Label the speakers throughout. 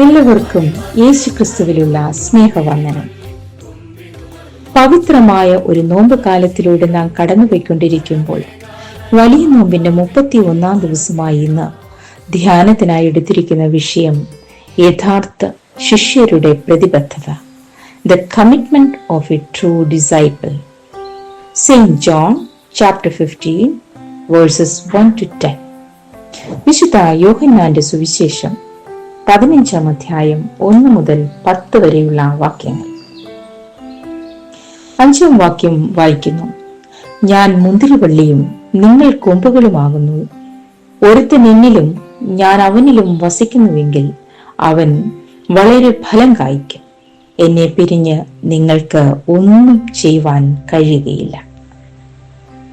Speaker 1: എല്ലാവർക്കും യേശുക്രിസ്തുവിലുള്ള സ്നേഹവന്ദനം. പവിത്രമായ ഒരു നോമ്പ് കാലത്തിലൂടെ നാം കടന്നുപോയിക്കൊണ്ടിരിക്കുമ്പോൾ വലിയ നോമ്പിന്റെ 31-ാം ദിവസമായി ഇന്ന് ധ്യാനത്തിനായി എടുത്തിരിക്കുന്ന വിഷയം യഥാർത്ഥ ശിഷ്യരുടെ പ്രതിബദ്ധത, the commitment of A true disciple. Saint John chapter 15 versus 1-10. വിശുദ്ധ യോഹന്നാന്റെ സുവിശേഷം 15-ാം അധ്യായം 1 മുതൽ 10 വരെയുള്ള വാക്യങ്ങൾ. 5-ാം വാക്യം വായിക്കുന്നു: ഞാൻ മുന്തിരിവള്ളിയും നിങ്ങൾ കൊമ്പുകളുമാകുന്നു. ഒരുത്തൻ എന്നിലും ഞാൻ അവനിലും വസിക്കുന്നുവെങ്കിൽ അവൻ വളരെ ഫലം കായ്ക്കും. എന്നെ പിരിഞ്ഞ് നിങ്ങൾക്ക് ഒന്നും ചെയ്യുവാൻ കഴിയുകയില്ല.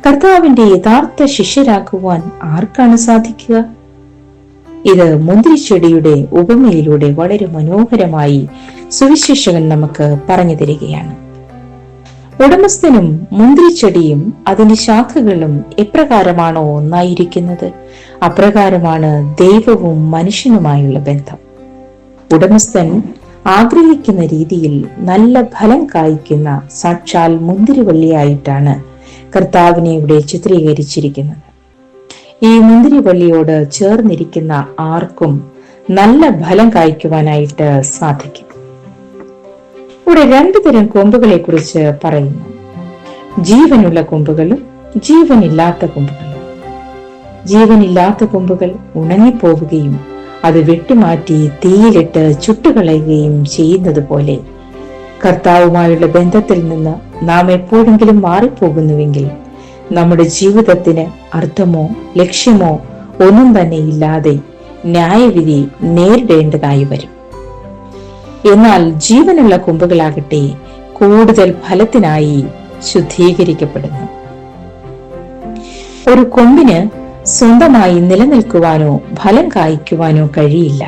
Speaker 1: കർത്താവിന്റെ യഥാർത്ഥ ശിഷ്യരാക്കുവാൻ ആർക്കാണ് സാധിക്കുക? ഇത് മുന്തിരിച്ചെടിയുടെ ഉപമയിലൂടെ വളരെ മനോഹരമായി സുവിശേഷകൻ നമുക്ക് പറഞ്ഞു തരികയാണ്. ഉടമസ്ഥനും മുന്തിരിച്ചെടിയും അതിന്റെ ശാഖകളും എപ്രകാരമാണോ ഒന്നായിരിക്കുന്നത്, അപ്രകാരമാണ് ദൈവവും മനുഷ്യനുമായുള്ള ബന്ധം. ഉടമസ്ഥൻ ആഗ്രഹിക്കുന്ന രീതിയിൽ നല്ല ഫലം കായ്ക്കുന്ന സാക്ഷാൽ മുന്തിരിവള്ളിയായിട്ടാണ് കർത്താവിനെ ഇവിടെ ചിത്രീകരിച്ചിരിക്കുന്നത്. ഈ മുന്തിരിവള്ളിയോട് ചേർന്നിരിക്കുന്ന ആർക്കും നല്ല ഫലം കായ്ക്കുവാനായിട്ട് സാധിക്കും. ഇവിടെ 2 തരം കൊമ്പുകളെ കുറിച്ച് പറയുന്നു: ജീവനുള്ള കൊമ്പുകളും ജീവനില്ലാത്ത കൊമ്പുകളും. ജീവനില്ലാത്ത കൊമ്പുകൾ ഉണങ്ങിപ്പോവുകയും അത് വെട്ടിമാറ്റി തീയിലിട്ട് ചുട്ടുകളയുകയും ചെയ്യുന്നത് പോലെ കർത്താവുമായുള്ള ബന്ധത്തിൽ നിന്ന് നാം എപ്പോഴെങ്കിലും മാറിപ്പോകുന്നുവെങ്കിൽ നമ്മുടെ ജീവിതത്തിന് അർത്ഥമോ ലക്ഷ്യമോ ഒന്നും തന്നെ ഇല്ലാതെ ന്യായവിധി നേരിടേണ്ടതായി വരും. എന്നാൽ ജീവനുള്ള കൊമ്പുകളാകട്ടെ കൂടുതൽ ഫലത്തിനായി ശുദ്ധീകരിക്കപ്പെടുന്നു. ഒരു കൊമ്പിന് സ്വന്തമായി നിലനിൽക്കുവാനോ ഫലം കായ്ക്കുവാനോ കഴിയില്ല.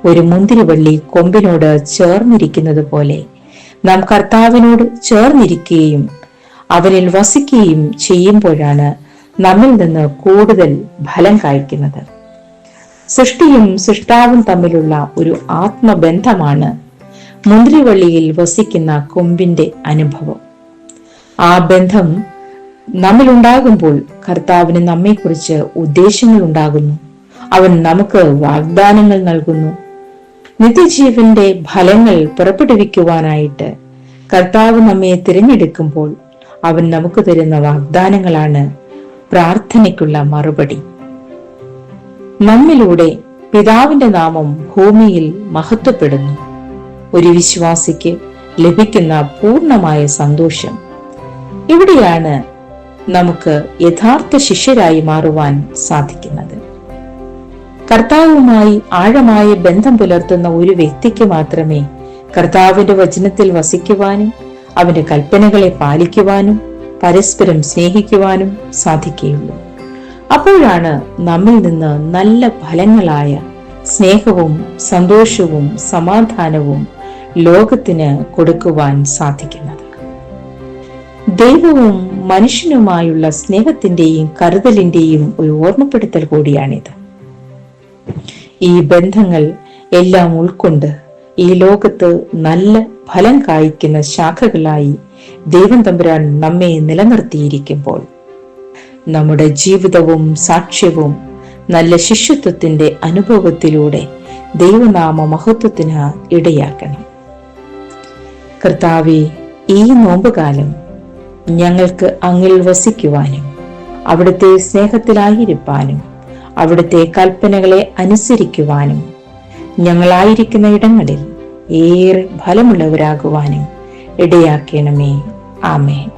Speaker 1: ഒരു മുന്തിരിവള്ളി കൊമ്പിനോട് ചേർന്നിരിക്കുന്നത് പോലെ നാം കർത്താവിനോട് ചേർന്നിരിക്കുകയും അവനിൽ വസിക്കുകയും ചെയ്യുമ്പോഴാണ് നമ്മിൽ നിന്ന് കൂടുതൽ ഫലം കായ്ക്കുന്നത്. സൃഷ്ടിയും സൃഷ്ടാവും തമ്മിലുള്ള ഒരു ആത്മബന്ധമാണ് മുന്തിരിവള്ളിയിൽ വസിക്കുന്ന കൊമ്പിന്റെ അനുഭവം. ആ ബന്ധം നമ്മിലുണ്ടാകുമ്പോൾ കർത്താവിന് നമ്മെക്കുറിച്ച് ഉദ്ദേശങ്ങൾ ഉണ്ടാകുന്നു. അവൻ നമുക്ക് വാഗ്ദാനങ്ങൾ നൽകുന്നു. നിത്യജീവന്റെ ഫലങ്ങൾ പുറപ്പെടുവിക്കുവാനായിട്ട് കർത്താവ് നമ്മെ തിരഞ്ഞെടുക്കുമ്പോൾ അവൻ നമുക്ക് തരുന്ന വാഗ്ദാനങ്ങളാണ് പ്രാർത്ഥനയ്ക്കുള്ള മറുപടി. നമ്മിലൂടെ പിതാവിന്റെ നാമം ഭൂമിയിൽ മഹത്വപ്പെടുന്നു. ഒരു വിശ്വാസിക്ക് ലഭിക്കുന്ന പൂർണ്ണമായ സന്തോഷം. ഇവിടെയാണ് നമുക്ക് യഥാർത്ഥ ശിഷ്യരായി മാറുവാൻ സാധിക്കുന്നത്. കർത്താവുമായി ആഴമായ ബന്ധം പുലർത്തുന്ന ഒരു വ്യക്തിക്ക് മാത്രമേ കർത്താവിന്റെ വചനത്തിൽ വസിക്കുവാനും അവന്റെ കൽപ്പനകളെ പാലിക്കുവാനും പരസ്പരം സ്നേഹിക്കുവാനും സാധിക്കുകയുള്ളൂ. അപ്പോഴാണ് നമ്മിൽ നിന്ന് നല്ല ഫലങ്ങളായ സ്നേഹവും സന്തോഷവും സമാധാനവും ലോകത്തിന് കൊടുക്കുവാൻ സാധിക്കുന്നത്. ദൈവവും മനുഷ്യനുമായുള്ള സ്നേഹത്തിന്റെയും കരുതലിന്റെയും ഒരു ഓർമ്മപ്പെടുത്തൽ കൂടിയാണിത്. ഈ ബന്ധങ്ങൾ എല്ലാം ഉൾക്കൊണ്ട് ഈ ലോകത്ത് നല്ല ഫലം കായ്ക്കുന്ന ശാഖകളായി ദൈവം തമ്പുരാൻ നമ്മെ നിലനിർത്തിയിരിക്കുമ്പോൾ നമ്മുടെ ജീവിതവും സാക്ഷ്യവും നല്ല ശിഷ്യത്വത്തിന്റെ അനുഭവത്തിലൂടെ ദൈവനാമ മഹത്വത്തിന് ഇടയാക്കണം. കർത്താവേ, ഈ നോമ്പുകാലം ഞങ്ങൾക്ക് അങ്ങിൽ വസിക്കുവാനും അവിടുത്തെ സ്നേഹത്തിലായിരിക്കാനും അവിടുത്തെ കൽപ്പനകളെ അനുസരിക്കുവാനും ഞങ്ങളായിരിക്കുന്ന ഇടങ്ങളിൽ ഏറെ ഫലമുള്ളവരാകുവാനും ഇടയാക്കണമേ. ആമേൻ.